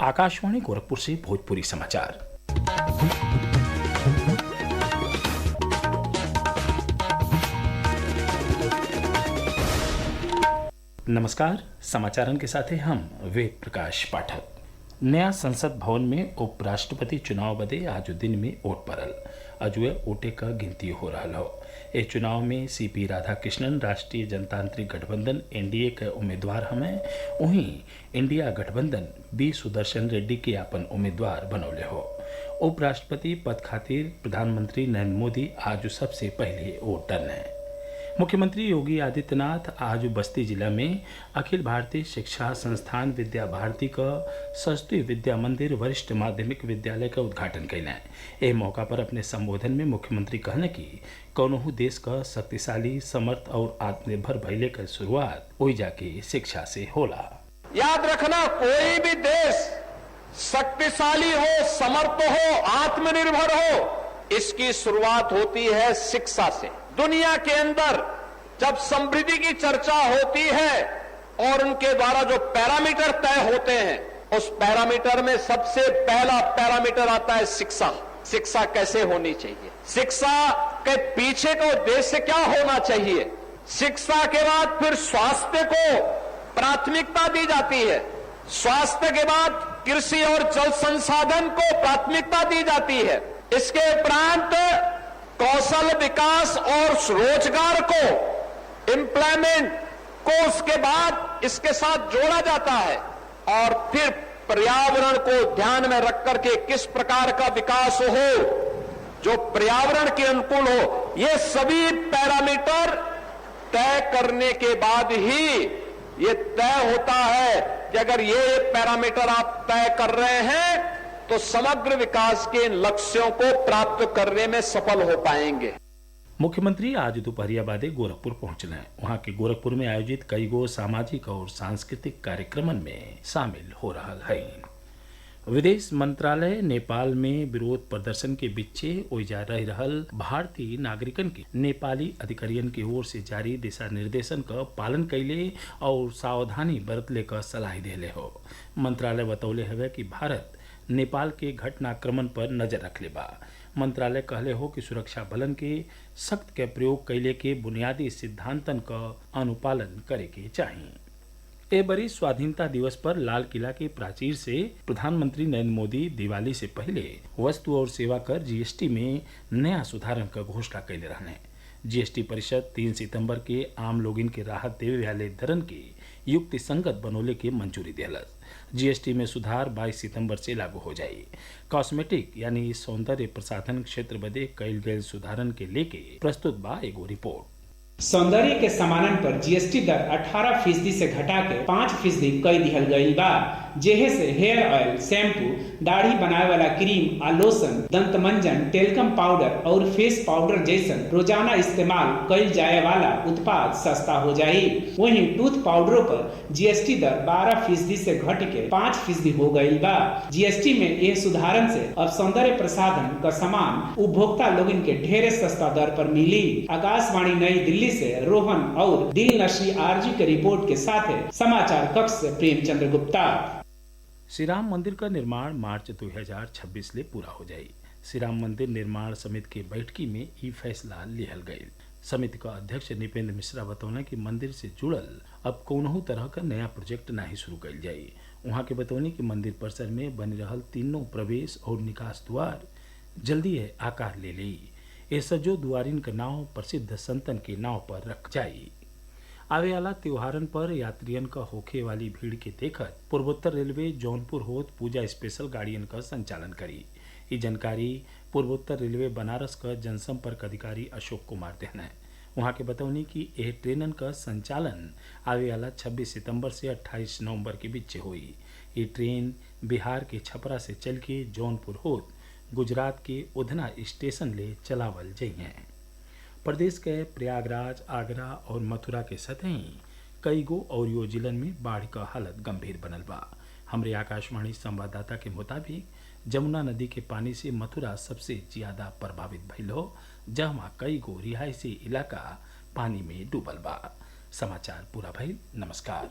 आकाशवाणी गोरखपुर से भोजपुरी समाचार। नमस्कार, समाचारन के साथ हैं हम वेद प्रकाश पाठक। नया संसद भवन में उपराष्ट्रपति चुनाव बदे आज दिन में वोट पड़ल। अजुए वोटे क गिनती हो रहा हो। ए चुनाव में सीपी राधाकृष्णन राष्ट्रीय जनतांत्रिक गठबंधन एनडीए के उम्मीदवार हमें, वहीं इंडिया गठबंधन बी सुदर्शन रेड्डी के अपन उम्मीदवार बनौले हो। उपराष्ट्रपति पद खातिर प्रधानमंत्री नरेंद्र मोदी आज सबसे पहले वोट डलने। मुख्यमंत्री योगी आदित्यनाथ आज बस्ती जिला में अखिल भारतीय शिक्षा संस्थान विद्या भारती का सरस्वती विद्या मंदिर वरिष्ठ माध्यमिक विद्यालय का उद्घाटन कैले। एह मौका पर अपने संबोधन में मुख्यमंत्री कहने की कौनहू देश का शक्तिशाली समर्थ और आत्मनिर्भर भइले का शुरुआत ओई जाके शिक्षा से होला। याद रखना, कोई भी देश शक्तिशाली हो, समर्थ हो, आत्मनिर्भर हो, इसकी शुरुआत होती है शिक्षा से। दुनिया के अंदर जब समृद्धि की चर्चा होती है और उनके द्वारा जो पैरामीटर तय होते हैं, उस पैरामीटर में सबसे पहला पैरामीटर आता है शिक्षा। शिक्षा कैसे होनी चाहिए, शिक्षा के पीछे का उद्देश्य क्या होना चाहिए। शिक्षा के बाद फिर स्वास्थ्य को प्राथमिकता दी जाती है, स्वास्थ्य के बाद कृषि और जल संसाधन को प्राथमिकता दी जाती है। इसके उपरांत कौशल विकास और रोजगार को, एम्प्लॉयमेंट को उसके बाद इसके साथ जोड़ा जाता है, और फिर पर्यावरण को ध्यान में रख करके किस प्रकार का विकास हो जो पर्यावरण के अनुकूल हो। ये सभी पैरामीटर तय करने के बाद ही ये तय होता है कि अगर ये पैरामीटर आप तय कर रहे हैं तो समग्र विकास के लक्ष्यों को प्राप्त करने में सफल हो पाएंगे। मुख्यमंत्री आज दोपहरिया बादे गोरखपुर पहुंचले। वहां के गोरखपुर में आयोजित कई गो सामाजिक और सांस्कृतिक कार्यक्रमन में शामिल हो रहा है। विदेश मंत्रालय नेपाल में विरोध प्रदर्शन के बीचे ओइजा रह रहल भारतीय नागरिकन के नेपाली अधिकारियन की ओर से जारी दिशा निर्देशन का पालन कैले और सावधानी बरतले का सलाह देले हो। मंत्रालय बतौले हवे कि भारत नेपाल के घटनाक्रमण पर नजर रखले बा। मंत्रालय कहले हो कि सुरक्षा बलन के सख्त के प्रयोग कैले के बुनियादी सिद्धांतन का अनुपालन करे के चाहिए। ए बरी स्वाधीनता दिवस पर लाल किला के प्राचीर से प्रधानमंत्री नरेंद्र मोदी दिवाली से पहले वस्तु और सेवा कर जीएसटी में नया सुधारन का घोषणा कैले रहने। जीएसटी परिषद 3 सितंबर के आम लोगिन के राहत देवे वाले दरन के युक्ति संगत बनोले के मंजूरी दिलस। जीएसटी में सुधार 22 सितंबर से लागू हो जाये। कॉस्मेटिक यानी सौंदर्य प्रसाधन क्षेत्र बदे कईल गये सुधारन के लेके प्रस्तुत बा एगो रिपोर्ट। सौंदर्य के सामानन पर जीएसटी दर 18% से घटा के 5% कई दिहल गई बा, जेहे से हेयर ऑयल, शैम्पू, दाढ़ी बनाए वाला क्रीम आ लोशन, दंत मंजन, टेल्कम पाउडर और फेस पाउडर जैसन रोजाना इस्तेमाल कईल जाए वाला उत्पाद सस्ता हो जाये। वहीं टूथ पाउडरों पर जीएसटी दर 12% से घट के 5% हो गई बा। जीएसटी में यह सुधारन से अब सौंदर्य प्रसाधन का सामान उपभोक्ता लोगन के ढेरे सस्ता दर पर मिली। आकाशवाणी नई दिल्ली से रोहन और दिल नशरी आरजी के रिपोर्ट के साथ समाचार कक्ष से प्रेमचंद्र गुप्ता। श्री राम मंदिर का निर्माण मार्च 2026 ले पूरा हो जाये। श्री राम मंदिर निर्माण समिति के बैठकी में ई फैसला लिहल गये। समिति का अध्यक्ष निपेंद्र मिश्रा बतौने कि मंदिर से जुड़ल अब कौनहू तरह का नया प्रोजेक्ट नहीं शुरू कल जाये। वहाँ के बतौने कि मंदिर परिसर में बन रहल तीनों प्रवेश और निकास द्वार जल्दी आकार ले ली। ये सजो दुआरिन का नाव प्रसिद्ध संतन के नाव पर रख जाये। आवे वाला त्योहारन पर यात्रियन का होखे वाली भीड़ के देखत पूर्वोत्तर रेलवे जौनपुर होत पूजा स्पेशल गाड़ियन का संचालन करी। ये जानकारी पूर्वोत्तर रेलवे बनारस का जनसंपर्क अधिकारी अशोक कुमार देना है। वहाँ के बतौनी कि यह ट्रेनन का संचालन आवे वाला 26 सितंबर से 28 नवंबर के बीच हुई। ये ट्रेन बिहार के छपरा से चल के जौनपुर होत गुजरात के उधना स्टेशन ले चलावल जइए। प्रदेश के प्रयागराज, आगरा और मथुरा के सतही कई गो और जिलन में बाढ़ का हालत गंभीर बनल बा। हमरे आकाशवाणी संवाददाता के मुताबिक जमुना नदी के पानी से मथुरा सबसे ज्यादा प्रभावित भइल हो, जहाँ कई गो रिहायशी इलाका पानी में डूबल बा। समाचार पूरा भइल। नमस्कार।